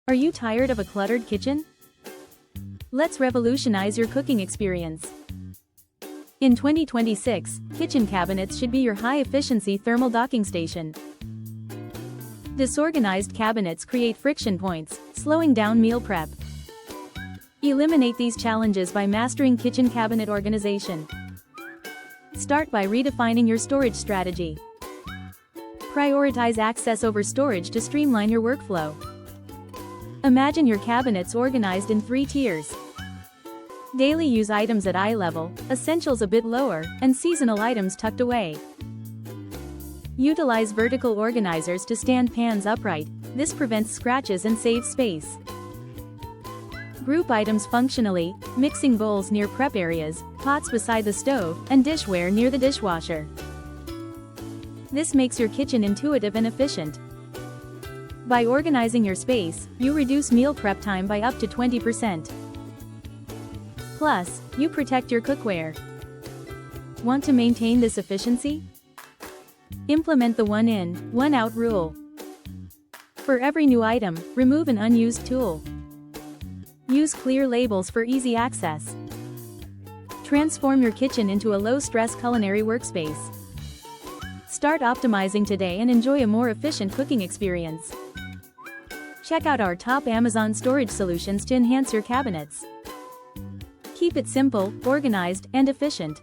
Are you tired of a cluttered kitchen? Let's revolutionize your cooking experience. In 2026, kitchen cabinets should be your high-efficiency thermal docking station. Disorganized cabinets create friction points, slowing down meal prep. Eliminate these challenges by mastering kitchen cabinet organization. Start by redefining your storage strategy. Prioritize access over storage to streamline your workflow. Imagine your cabinets organized in 3 tiers. Daily use items at eye level, essentials a bit lower, and seasonal items tucked away. Utilize vertical organizers to stand pans upright. This prevents scratches and saves space. Group items functionally, mixing bowls near prep areas, pots beside the stove, and dishware near the dishwasher. This makes your kitchen intuitive and efficient. By organizing your space, you reduce meal prep time by up to 20%. Plus, you protect your cookware. Want to maintain this efficiency? Implement the one in, one out rule. For every new item, remove an unused tool. Use clear labels for easy access. Transform your kitchen into a low-stress culinary workspace. Start optimizing today and enjoy a more efficient cooking experience. Check out our top Amazon storage solutions to enhance your cabinets. Keep it simple, organized, and efficient.